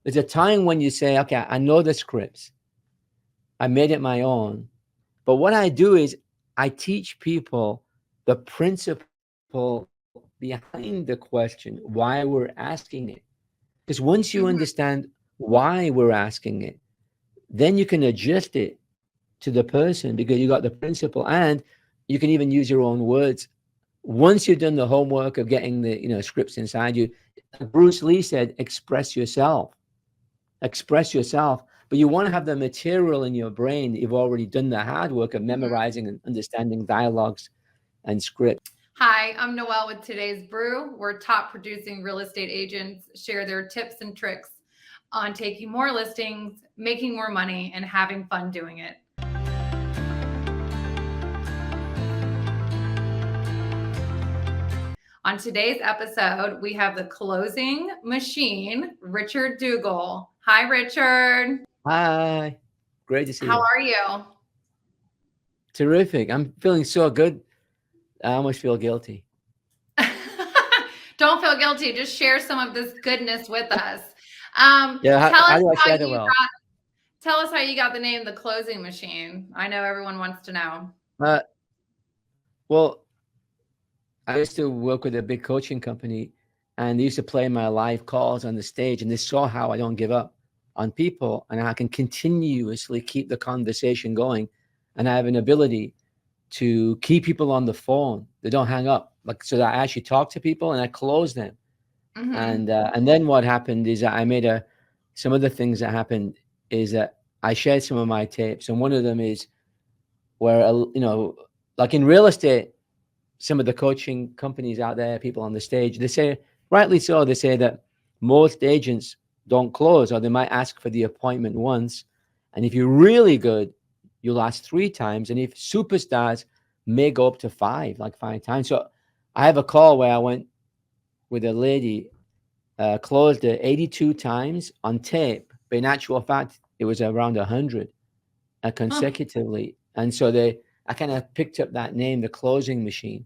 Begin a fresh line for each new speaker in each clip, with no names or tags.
There's a time when you say, okay, I know the scripts. I made it my own. But what I do is I teach people the principle behind the question, why we're asking it. Because once you
Mhm.
understand why we're asking it, then you can adjust it to the person because you got the principle, and you can even use your own words. Once you've done the homework of getting the scripts inside you, like Bruce Lee said, express yourself. But you want to have the material in your brain that you've already done the hard work of
Mhm.
memorizing and understanding dialogues and script.
Hi, I'm Noel with today's Brew, where top producing real estate agents share their tips and tricks on taking more listings, making more money, and having fun doing it. On today's episode, we have the closing machine, Richard Duggal. Hi, Richard.
Hi, great to see
How
you.
are you?
Terrific. I'm feeling so good. I almost feel guilty.
Don't feel guilty. Just share some of this goodness with us.
Yeah,
Tell
how
us
do I
how
share the
you
well?
tell us how you got the name the closing machine. I know everyone wants to know.
Uh, well, I used to work with a big coaching company, and they used to play my live calls on the stage, and they saw how I don't give up on people, and I can continuously keep the conversation going, and I have an ability to keep people on the phone. They don't hang up, like so that I actually talk to people and I close them.
Hmm.
And then what happened is that I made some of the things that happened is that I shared some of my tapes, and one of them is where like in real estate, some of the coaching companies out there, people on the stage, they say, rightly so, they say that most agents don't close, or they might ask for the appointment once. And if you're really good, you'll ask three times. And if superstars may go up to five, like five times. So I have a call where I went with a lady, closed it 82 times on tape, but in actual fact, it was around 100
Oh,
consecutively. And so I kind of picked up that name, the closing machine,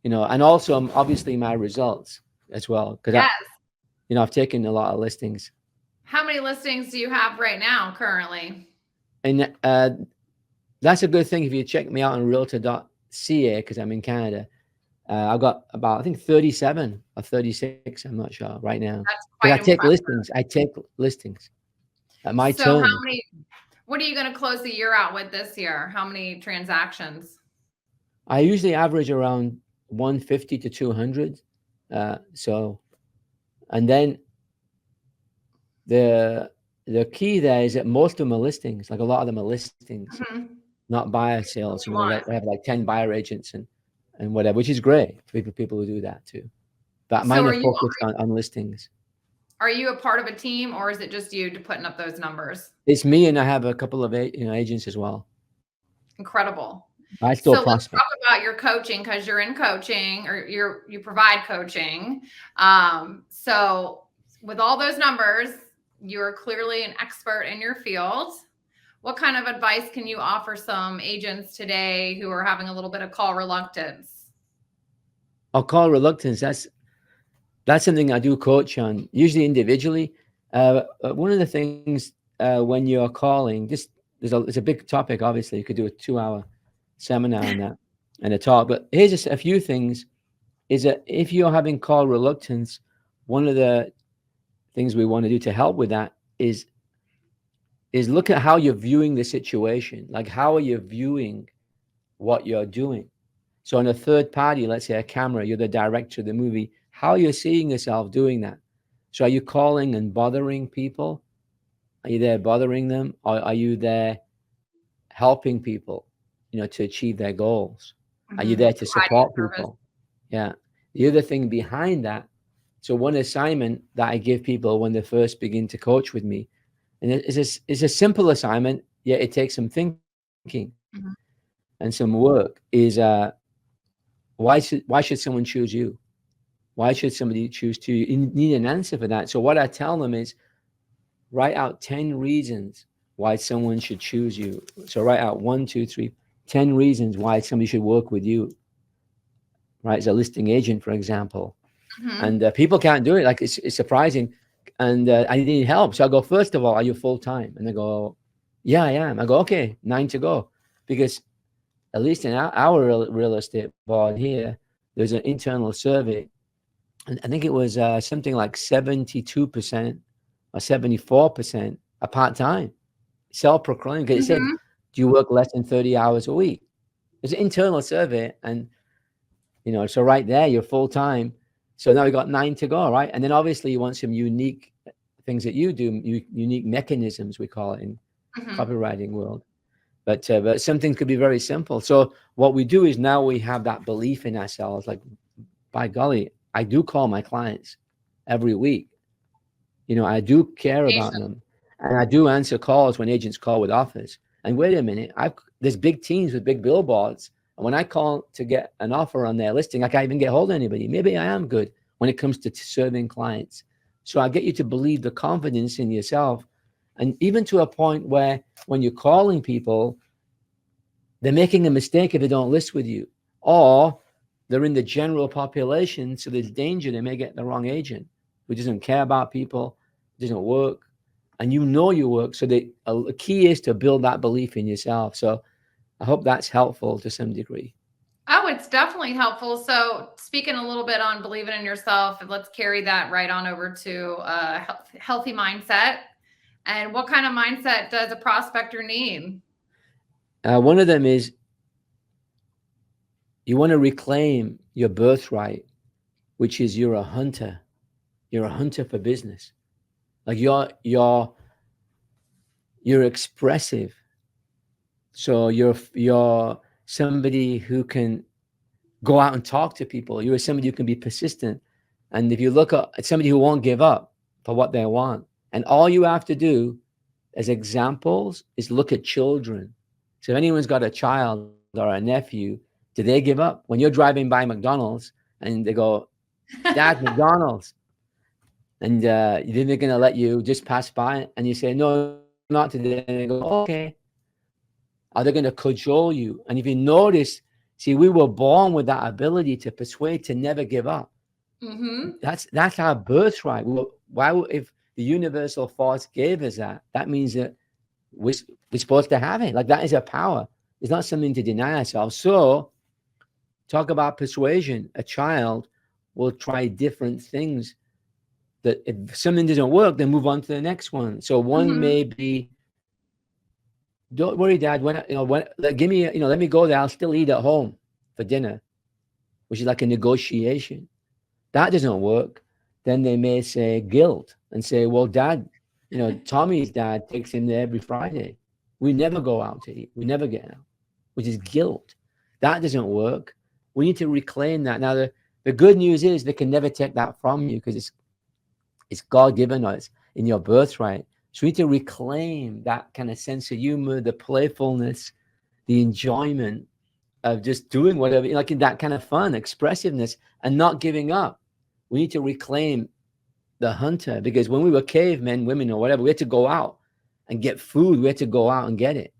and also obviously my results as well, because
yes.
I've taken a lot of listings,
How many listings do you have right now currently?
and that's a good thing. If you check me out on realtor.ca, because I'm in Canada, I've got about, I think, 37 or 36. I'm not sure right now,
That's
because
quite impressive.
I take listings at my
So
tone.
what are you going to close the year out with this year? How many transactions?
I usually average around 150 to 200. So, and then the the key there is that most of them are listings. Like a lot of them are listings,
Mhm.
not buyer
What
sales.
you want.
We have like 10 buyer agents and whatever, which is great for people who do that too. But
So
mine are focused on listings.
are you a part of a team or is it just you to putting up those numbers?
It's me, and I have a couple of agents as well.
Incredible.
I
So
still
let's
prospect.
talk about your coaching because you're in coaching or you provide coaching. So with all those numbers, you're clearly an expert in your field. What kind of advice can you offer some agents today who are having a little bit of call reluctance?
I'll call reluctance. That's something I do coach on, usually individually. One of the things when you're calling, just it's a big topic. Obviously, you could do a 2 hour seminar on that and a talk. But here's just a few things: is that if you're having call reluctance, one of the things we want to do to help with that is look at how you're viewing the situation. Like, how are you viewing what you're doing? So, on a third party, let's say a camera, you're the director of the movie. How are you seeing yourself doing that? So, are you calling and bothering people? Are you there bothering them, or are you there helping people, to achieve their goals? Are you there to
Providing
support
a service.
people? Yeah. The other thing behind that, so one assignment that I give people when they first begin to coach with me, and it's a simple assignment, yet it takes some thinking
Mhm.
and some work, is why should someone choose you? Why should somebody choose to you? You need an answer for that. So what I tell them is write out 10 reasons why someone should choose you. So write out 10 reasons why somebody should work with you, right? As a listing agent, for example.
Mhm.
And people can't do it. Like it's surprising. And I need help. So I go, first of all, are you full time? And they go, yeah, I am. I go, okay, 9 to go. Because at least in our real estate board here, there's an internal survey. And I think it was something like 72% or 74% are part time, self proclaimed. Because it said,
Mm-hmm.
do you work less than 30 hours a week? It's an internal survey. And, so right there, you're full time. So now we got 9 to go, right? And then obviously you want some unique things that you do, unique mechanisms, we call it in
Mm-hmm.
copywriting world. But some things could be very simple. So what we do is now we have that belief in ourselves. Like, by golly, I do call my clients every week. I do care about
Patient.
them, and I do answer calls when agents call with offers. And wait a minute, there's big teams with big billboards, and when I call to get an offer on their listing, I can't even get hold of anybody. Maybe I am good when it comes to serving clients. So I get you to believe the confidence in yourself, and even to a point where when you're calling people, they're making a mistake if they don't list with you, or they're in the general population, so there's danger they may get the wrong agent who doesn't care about people, doesn't work, and you work. So the key is to build that belief in yourself. So I hope that's helpful to some degree.
Oh, it's definitely helpful. So, speaking a little bit on believing in yourself, let's carry that right on over to healthy mindset. And what kind of mindset does a prospector need?
One of them is you want to reclaim your birthright, which is you're a hunter. You're a hunter for business. Like you're expressive. So you're somebody who can go out and talk to people. You're somebody who can be persistent. And if you look at somebody who won't give up for what they want, and all you have to do as examples is look at children. So if anyone's got a child or a nephew, do they give up? When you're driving by McDonald's and they go, Dad, McDonald's, and you think they're going to let you just pass by, and you say, no, not today. And they go, okay. Are they going to cajole you? And if you notice, see, we were born with that ability to persuade, to never give up.
Mm-hmm.
That's our birthright. If the universal force gave us that, that means that we're supposed to have it. Like, that is a power. It's not something to deny ourselves. So talk about persuasion. A child will try different things, that if something doesn't work, then move on to the next one. So one
Mm-hmm.
may be, don't worry, Dad. Let me go there. I'll still eat at home for dinner, which is like a negotiation. That doesn't work. Then they may say guilt and say, well, Dad, Tommy's dad takes him there every Friday. We never go out to eat. We never get out, which is guilt. That doesn't work. We need to reclaim that. Now, the good news is they can never take that from you, because it's God given us in your birthright. So we need to reclaim that kind of sense of humor, the playfulness, the enjoyment of just doing whatever, like in that kind of fun, expressiveness, and not giving up. We need to reclaim the hunter, because when we were cavemen, women, or whatever, we had to go out and get food. We had to go out and get it.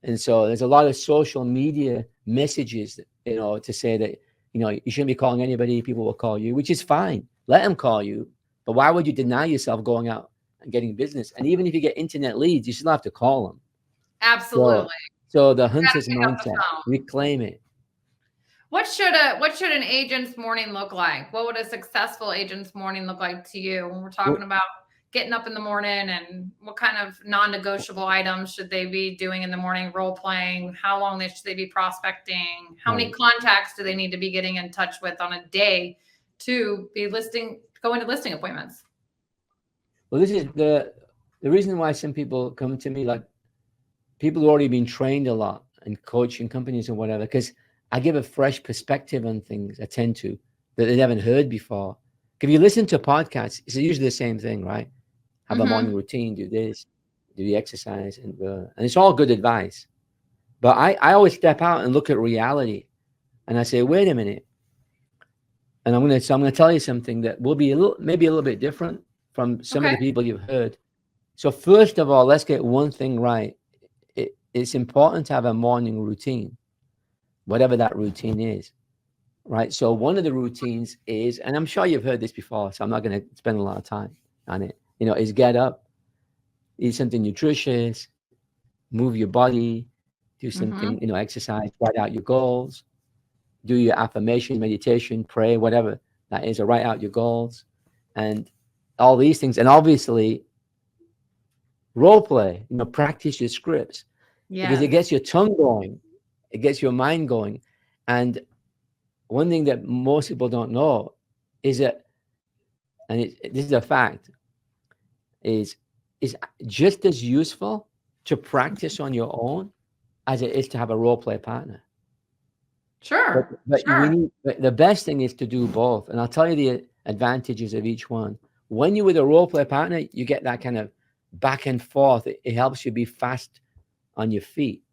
And so there's a lot of social media messages, to say that, you shouldn't be calling anybody. People will call you, which is fine. Let them call you. But why would you deny yourself going out and getting business? And even if you get internet leads, you still have to call them.
Absolutely.
So the
You gotta
hunter's
pick up the
mindset,
phone.
reclaim it.
What should an agent's morning look like? What would a successful agent's morning look like to you when we're talking about getting up in the morning, and what kind of non-negotiable items should they be doing in the morning? Role playing? How long should they be prospecting? How many contacts do they need to be getting in touch with on a day to be going to listing appointments?
Well, this is the reason why some people come to me, like people who already been trained a lot in coaching companies or whatever, because I give a fresh perspective on things. I tend to, that they haven't heard before. If you listen to podcasts, it's usually the same thing, right? Have a morning routine, do this, do the exercise, and it's all good advice. But I always step out and look at reality, and I say, wait a minute. And I'm gonna tell you something that will be maybe a little bit different from some of the people you've heard. So first of all, let's get one thing right. It's important to have a morning routine, whatever that routine is, right? So one of the routines is, and I'm sure you've heard this before, so I'm not going to spend a lot of time. on it. Is get up, eat something nutritious, move your body, do something,
Mm-hmm.
exercise, write out your goals, do your affirmation, meditation, pray, whatever that is, or write out your goals, and all these things. And obviously, role play, practice your scripts, because it
Yes.
gets your tongue going, it gets your mind going. And one thing that most people don't know is that, and this is a fact, is is just as useful to practice on your own as it is to have a role play partner. But
Sure.
but we
Sure.
need but the best thing is to do both, and I'll tell you the advantages of each one. When you're with a role play partner, you get that kind of back and forth. It helps you be fast on your feet,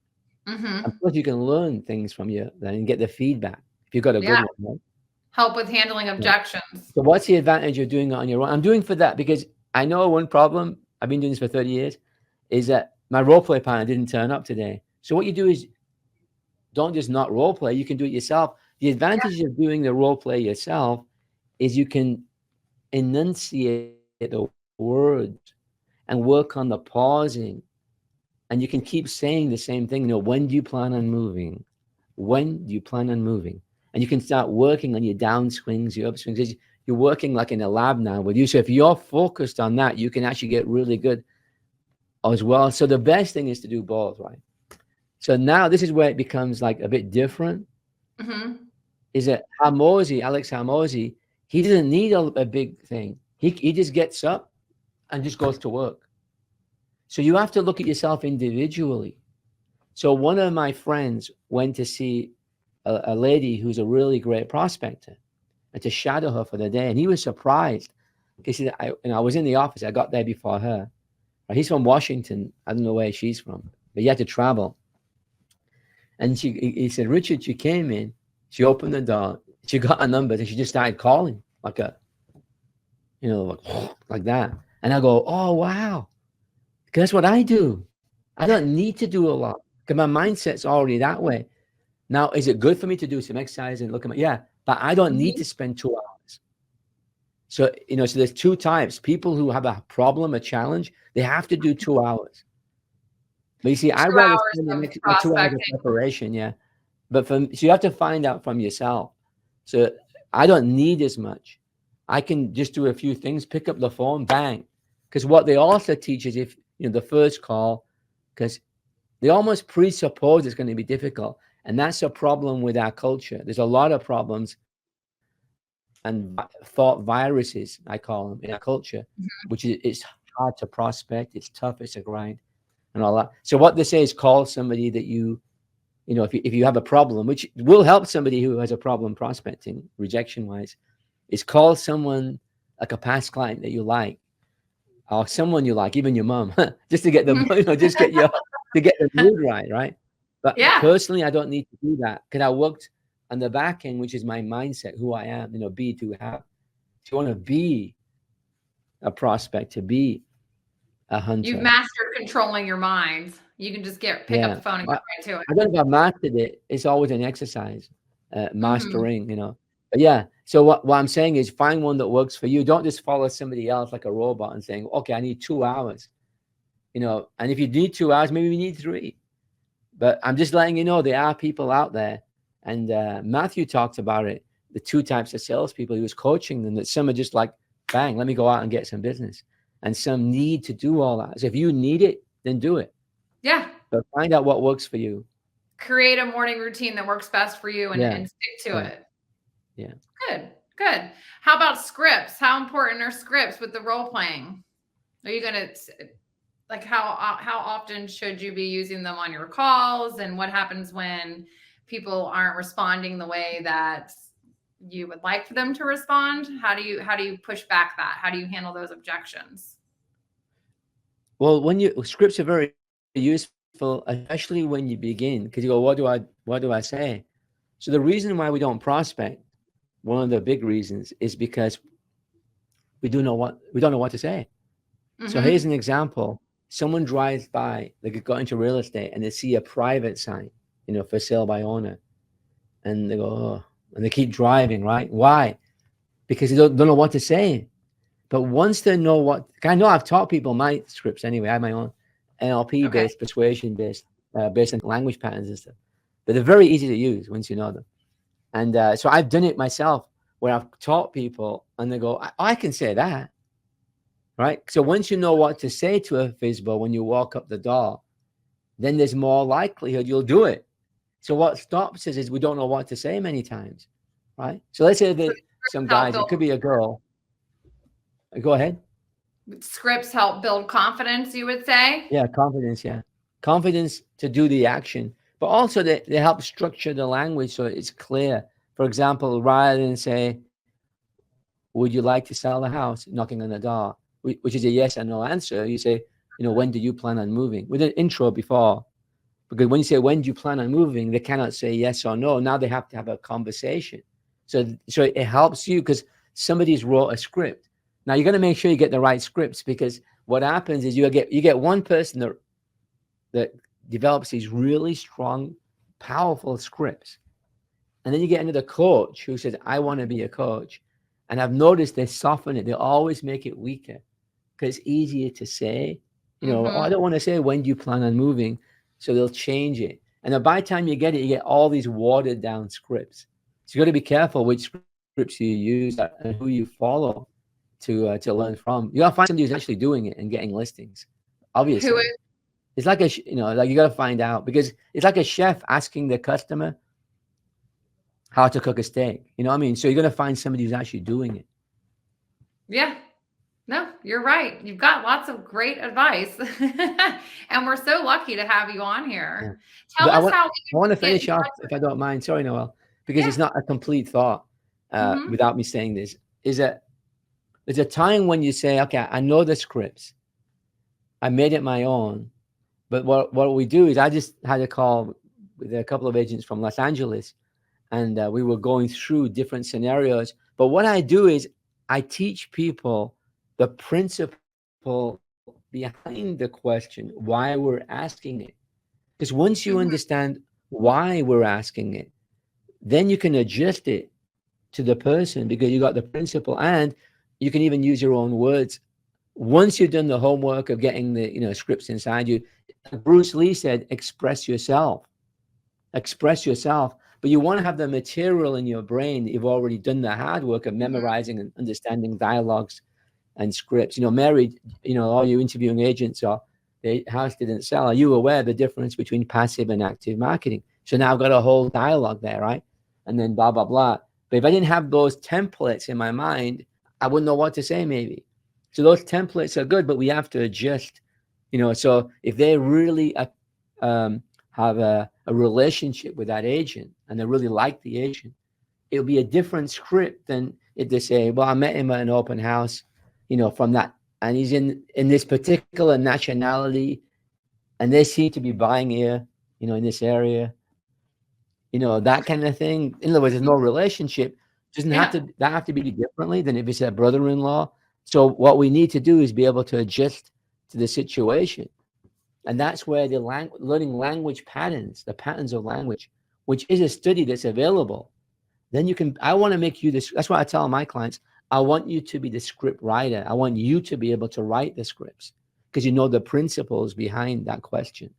and
Mm-hmm.
plus you can learn things from you then and get the feedback if you've got a good
Yeah.
one. Right?
Help with handling
Yeah.
objections.
So what's the advantage of doing it on your own? I'm doing for that because I know one problem. I've been doing this for 30 years, is that my role play partner didn't turn up today. So what you do is don't just not role play. You can do it yourself. The advantage of doing the role play yourself is you can enunciate the words and work on the pausing, and you can keep saying the same thing. When do you plan on moving? When do you plan on moving? And you can start working on your downswings, your upswings. You're working like in a lab now with you. So if you're focused on that, you can actually get really good as well. So the best thing is to do both, right? So now this is where it becomes like a bit different.
Mm-hmm.
Is that Alex Hamosi, he doesn't need a big thing. He just gets up and just goes to work. So you have to look at yourself individually. So one of my friends went to see a lady who's a really great prospector and to shadow her for the day. And he was surprised because I was in the office. I got there before her. He's from Washington. I don't know where she's from, but he had to travel. And he said, Richard, she came in, she opened the door, she got a number, and she just started calling like like that. And I go, oh, wow. Because that's what I do. I don't need to do a lot because my mindset's already that way. Now, is it good for me to do some exercise and look at yeah, but I don't need
Mm-hmm.
to spend 2 hours. So, so there's two types. People who have a problem, a challenge, they have to do 2 hours. But you see, I'd
Two
rather
hours
spend the
of
next 2 hours of
prospecting.
preparation, yeah. But so you have to find out from yourself. So I don't need as much. I can just do a few things, pick up the phone, bang. Because what they also teach is if, the first call, because they almost presuppose it's going to be difficult. And that's a problem with our culture. There's a lot of problems and thought viruses, I call them, in our culture, which is it's hard to prospect. It's tough. It's a grind and all that. So what they say is call somebody that if you have a problem, which will help somebody who has a problem prospecting, rejection wise, is call someone like a past client that you like, or someone you like, even your mom, just to get the, just get your, to get the mood right, right? But
Yeah.
personally, I don't need to do that because I worked on the back end, which is my mindset, who I am, be to have. If you want to be a prospect, to be a
You've
hunter,
mastered controlling your mind. You can just pick up
yeah.
the phone and get right to it.
I don't know if I've mastered it. It's always an exercise,
Mm-hmm.
mastering. But yeah, so what I'm saying is find one that works for you. Don't just follow somebody else like a robot and saying, okay, I need 2 hours, and if you need 2 hours, maybe you need 3. But I'm just letting you know there are people out there. And Matthew talked about it, the 2 types of salespeople. He was coaching them, that some are just like, bang, let me go out and get some business. And some need to do all that. So if you need it, then do it.
Yeah.
But find out what works for you.
Create a morning routine that works best for you
Yeah.
and stick to
Yeah.
it.
Yeah.
Good. Good. How about scripts? How important are scripts with the role playing? Are you going to like how often should you be using them on your calls, and what happens when people aren't responding the way that you would like for them to respond? How do you push back that? How do you handle those objections?
Well, scripts are very useful, especially when you begin, because you go, what do I say? So the reason why we don't prospect, one of the big reasons, is because we don't know what to say. So here's
Mm-hmm.
an example. Someone drives by, they got into real estate and they see a private sign, for sale by owner. And they go, oh, and they keep driving, right? Why? Because they don't know what to say. But once they know what, I know I've taught people my scripts anyway. I have my own NLP based, persuasion based, based on language patterns and stuff. But they're very easy to use once you know them. And so I've done it myself where I've taught people and they go, I can say that. Right. So once you know what to say to a FSBO when you walk up the door, then there's more likelihood you'll do it. So what stops us is we don't know what to say many times. Right. So let's say that some guys, it could be a girl. Go ahead.
Scripts help build confidence, you would say?
Yeah, confidence. Yeah. Confidence to do the action, but also they help structure the language so it's clear. For example, rather than say, would you like to sell the house, knocking on the door, which is a yes or no answer, you say, when do you plan on moving? With an intro before. Because when you say, when do you plan on moving, they cannot say yes or no. Now they have to have a conversation. So it helps you because somebody's wrote a script. Now you're going to make sure you get the right scripts, because what happens is you get one person that develops these really strong, powerful scripts. And then you get another coach who says, I want to be a coach. And I've noticed they soften it. They always make it weaker because it's easier to say, oh, I don't want to say, when do you plan on moving? So they'll change it. And then by the time you get it, you get all these watered down scripts. So you got to be careful which scripts you use and who you follow to learn from. You got to find somebody who's actually doing it and getting listings. Obviously, it's like like you got to find out, because it's like a chef asking the customer how to cook a steak. You know what I mean? So you're going to find somebody who's actually doing it.
Yeah. No, you're right. You've got lots of great advice. And we're so lucky to have you on here. Yeah. Tell us how
I want to finish off, if I don't mind. Sorry, Noel, because it's not a complete thought without me saying this. Is that there's a time when you say, okay, I know the scripts. I made it my own. But what we do is, I just had a call with a couple of agents from Los Angeles, and we were going through different scenarios. But what I do is I teach people the principle behind the question, why we're asking it. Because once you understand why we're asking it, then you can adjust it to the person, because you got the principle, and you can even use your own words. Once you've done the homework of getting the scripts inside you, Bruce Lee said, express yourself. Express yourself. But you want to have the material in your brain that you've already done the hard work of memorizing and understanding dialogues and scripts. Mary, all you interviewing agents, or the house didn't sell. Are you aware of the difference between passive and active marketing? So now I've got a whole dialogue there, right? And then blah, blah, blah. But if I didn't have those templates in my mind, I wouldn't know what to say maybe. So those templates are good, but we have to adjust, so if they really have a relationship with that agent and they really like the agent, it'll be a different script than if they say, well, I met him at an open house, from that, and he's in this particular nationality, and they seem to be buying here, in this area, that kind of thing. In other words, there's no relationship. Doesn't have to be differently than if it's a brother-in-law. So what we need to do is be able to adjust to the situation. And that's where the learning language patterns, the patterns of language, which is a study that's available. Then I want to make you this. That's why I tell my clients, I want you to be the script writer. I want you to be able to write the scripts, because you know the principles behind that question.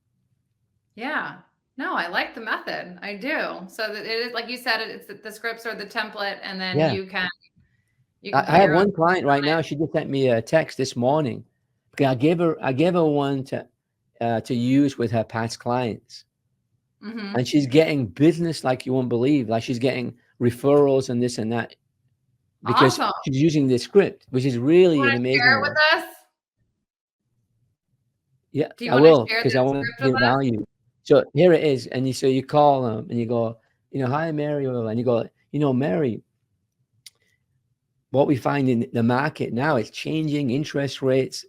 Yeah. No, I like the method. I do. So that it is, like you said, it's the scripts are the template, and then you can
I have one client right now. She just sent me a text this morning. Okay, I gave her one to use with her past clients, and she's getting business like you won't believe. Like, she's getting referrals and this and that, because she's using this script, which is really an amazing.
Share it with us?
Yeah, I will, because I want to give value. So here it is, and you call them and you go, hi Mary, and you go, Mary, what we find in the market now is changing interest rates.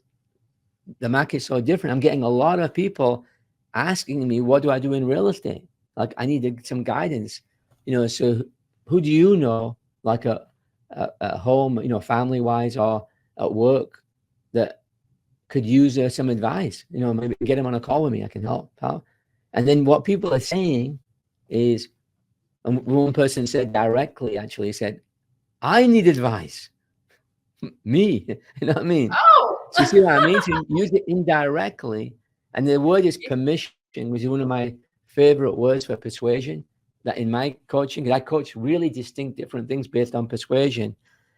The market's so different. I'm getting a lot of people asking me, what do I do in real estate? Like, I need some guidance, so who do you know, like a home, family wise or at work, that could use some advice, maybe get them on a call with me. I can help out. And then what people are saying is, and one person said directly, actually said, I need advice. Me, you know what I mean? So you see
Oh.
what I mean? So you use it indirectly, and the word is permission, which is one of my favorite words for persuasion. That in my coaching, 'cause I coach really distinct different things based on persuasion.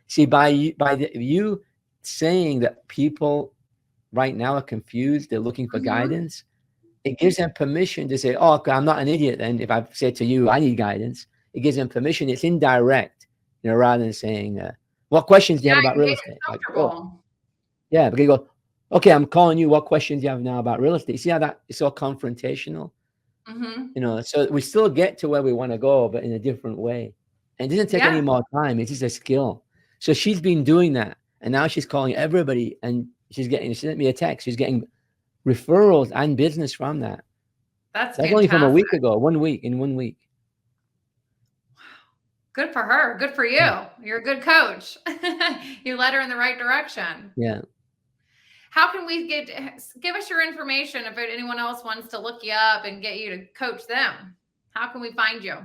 See, you saying that people right now are confused, they're looking for
Mhm.
guidance. It gives them permission to say, "Oh, okay, I'm not an idiot." Then, if I've said to you, "I need guidance," it gives them permission. It's indirect, rather than saying, "What questions do you
Yeah,
have about
you're
real
getting
estate?" Like, oh,
comfortable.
yeah, because you go, "Okay, I'm calling you. What questions do you have now about real estate?" See how that is so confrontational?
Mhm.
So we still get to where we want to go, but in a different way. And it doesn't take any
Yeah.
more time. It's just a skill. So she's been doing that, and now she's calling everybody, and she sent me a text. She's getting referrals and business from that.
That's
That's only from a
fantastic.
week ago, 1 week, in 1 week.
Good for her. Good for you.
Yeah.
You're a good coach. You led her in the right direction.
Yeah.
How can we give us your information if anyone else wants to look you up and get you to coach them? How can we find you?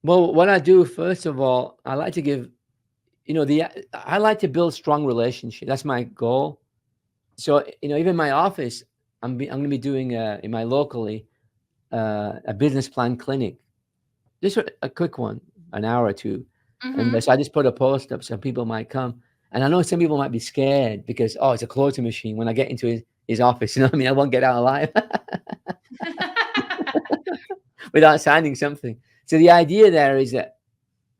Well, what I do, first of all, I like to give, I like to build strong relationships. That's my goal. So, even my office, I'm going to be doing in my locally a business plan clinic, just a quick one, an hour or two. And so
Mhm.
I just put a post up so people might come. And I know some people might be scared because, oh, it's a closing machine. When I get into his office, you know what I mean? I won't get out alive without signing something. So the idea there is that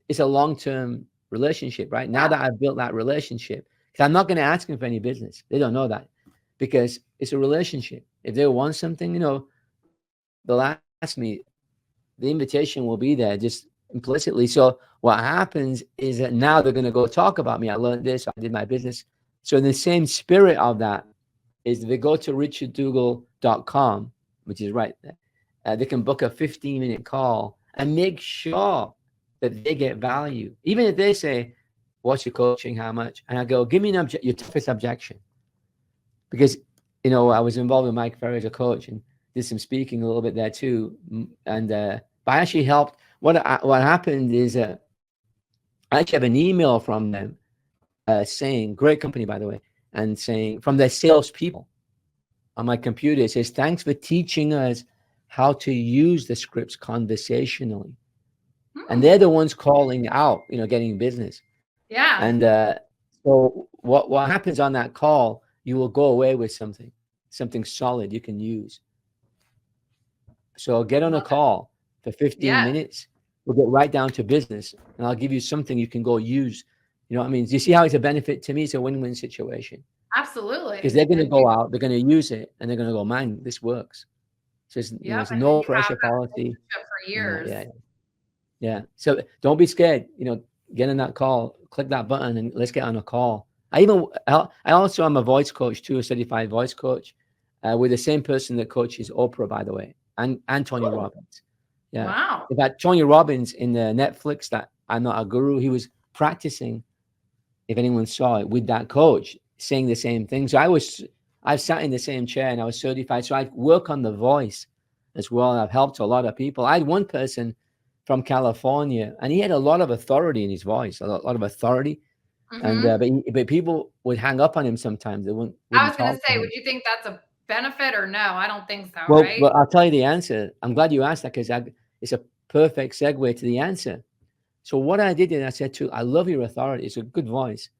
it's a long-term relationship, right? Now
Yeah.
that I've built that relationship, because I'm not going to ask them for any business. They don't know that because it's a relationship. If they want something, they'll ask me. The invitation will be there just implicitly. So what happens is that now they're going to go talk about me. I learned this. I did my business. So in the same spirit of that is if they go to richardduggal.com, which is right there, they can book a 15-minute call and make sure that they get value. Even if they say, "What's your coaching? How much?" And I go, "Give me your toughest objection." Because, I was involved with Mike Ferry as a coach and did some speaking a little bit there too. And, but I actually helped. What happened is I actually have an email from them saying, great company, by the way, and saying from their salespeople on my computer, it says, "Thanks for teaching us how to use the scripts conversationally." And they're
Hmm.
the ones calling out, getting business.
Yeah.
And so what happens on that call, you will go away with something solid you can use. So get on a
Love it.
call for 15
Yes.
minutes. We'll get right down to business, and I'll give you something you can go use. You know what I mean? Do you see how it's a benefit to me? It's a win-win situation because
Absolutely.
they're going to
And you,
go out, they're going to use it, and they're going to go, "Man, this works." So
yep.
it's
And then
no
you have
pressure
that
policy.
relationship for
Yeah,
years.
yeah, yeah. So don't be scared. Get in that call, click that button, and let's get on a call. I also am a voice coach too, a certified voice coach, with the same person that coaches Oprah, by the way, and Tony
Oh,
Robbins. Yeah,
wow.
in fact, Tony Robbins in the Netflix that I'm Not a Guru, he was practicing. If anyone saw it with that coach saying the same thing, so I sat in the same chair and I was certified. So I work on the voice as well. I've helped a lot of people. I had one person from California, and he had a lot of authority in his voice, a lot of authority. And
Hmm.
but people would hang up on him sometimes. They wouldn't
I
wouldn't
was going to
talk to
say, would
him.
you think that's a benefit or no? I don't think so,
Well,
right?
I'll tell you the answer. I'm glad you asked that because it's a perfect segue to the answer. So what I did is I said to, I love your authority. It's a good voice,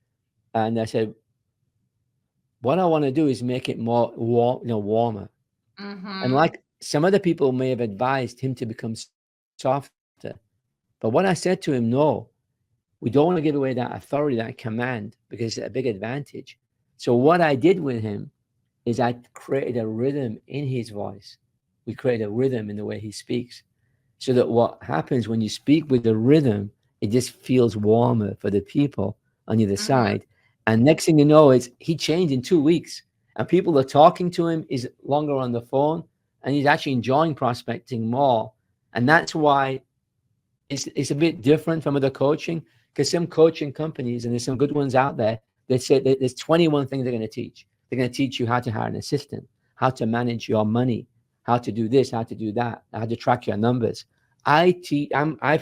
and I said, what I want to do is make it more warmer. And
Hmm.
like some other people may have advised him to become softer, but what I said to him, no, we don't want to give away that authority, that command, because it's a big advantage. So what I did with him is I created a rhythm in his voice. We created a rhythm in the way he speaks, so that what happens when you speak with the rhythm, it just feels warmer for the people on the other
Hmm.
side. And next thing you know, it's he changed in 2 weeks, and people are talking to him. He's longer on the phone, and he's actually enjoying prospecting more. And that's why it's a bit different from other coaching, because some coaching companies, and there's some good ones out there, they say that there's 21 things they're going to teach. They're going to teach you how to hire an assistant, how to manage your money, how to do this, how to do that, how to track your numbers. I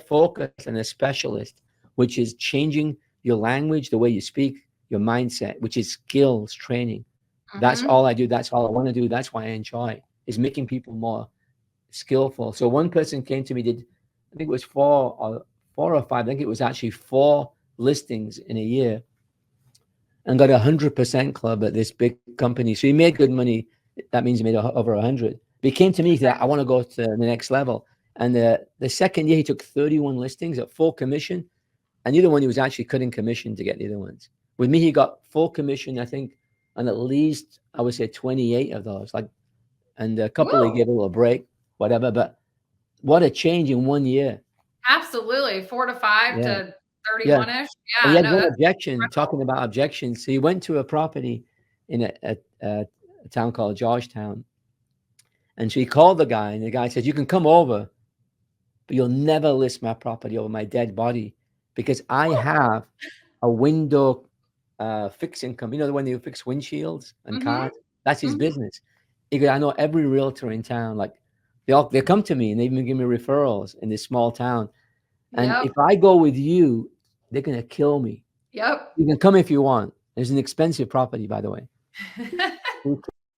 focus on a specialist, which is changing your language, the way you speak, your mindset, which is skills training. That's
Mm-hmm.
all I do. That's all I want to do. That's why I enjoy, is making people more skillful. So one person came to me, did, I think it was four or five, I think it was actually 4 listings in a year, and got 100% club at this big company. So he made good money. That means he made over 100. But he came to me, he said, I want to go to the next level. And the second year he took 31 listings at full commission. And the other one, he was actually cutting commission to get the other ones. With me, he got full commission, I think, on at least, I would say 28 of those. Like, and a couple he gave a little break, whatever. But what a change in 1 year.
Absolutely. 4 to 5
Yeah.
to 31-ish.
And he
Yeah,
had
no,
one
that's
objection,
incredible.
talking about objections. So he went to a property in a town called Georgetown. And so he called the guy, and the guy said, you can come over, but you'll never list my property over my dead body, because I have a window fixing company. You know, when you fix windshields and cars? That's his business. He goes, I know every realtor in town. Like, they come to me, and they even give me referrals in this small town. And if I go with you, they're going to kill me.
Yep.
You can come if you want. There's an expensive property, by the way. He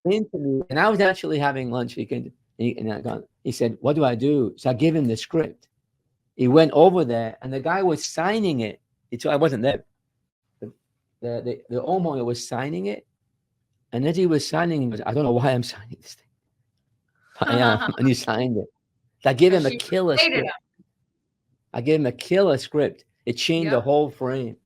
came to me, and I was actually having lunch. He said, what do I do? So I gave him the script. He went over there, and the guy was signing it. I wasn't there. The homeowner was signing it. And as he was signing, he goes, I don't know why I'm signing this thing. But I am. And he signed it. So I gave him a killer script. I gave him a killer script. It changed the whole frame.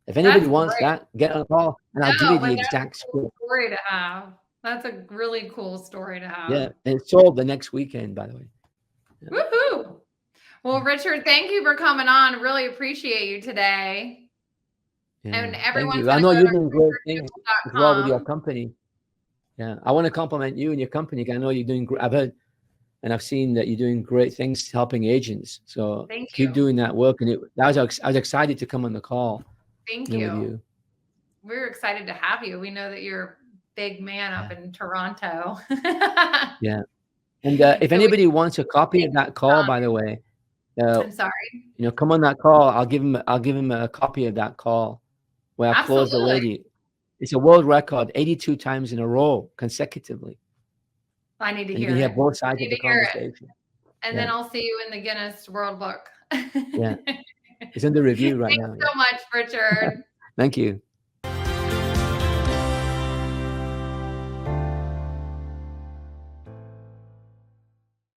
If anybody wants that, get on a call, and I'll give you the exact script.
Story to have. That's a really cool story to have.
Yeah, and it sold the next weekend, by the way.
Yeah. Woohoo! Well, Richard, thank you for coming on. Really appreciate you today.
Yeah,
and everyone's
I know you're doing great things as well with your company. Yeah, I want to compliment you and your company. I know you're doing great. I've heard and I've seen that you're doing great things helping agents. So keep doing that work. And I was excited to come on the call.
Thank
you.
you.
With you.
We're excited to have you. We know that you're a big man up in Toronto.
Yeah. And if anybody wants a copy of that call, by the way,
I'm sorry.
Come on that call. I'll give him a copy of that call where I close the lady. It's a world record, 82 times in a row consecutively.
I need to hear it.
You can hear both sides of the conversation.
And then I'll see you in the Guinness World Book.
Yeah. It's under review right now.
Thanks so much, Richard.
Thank you.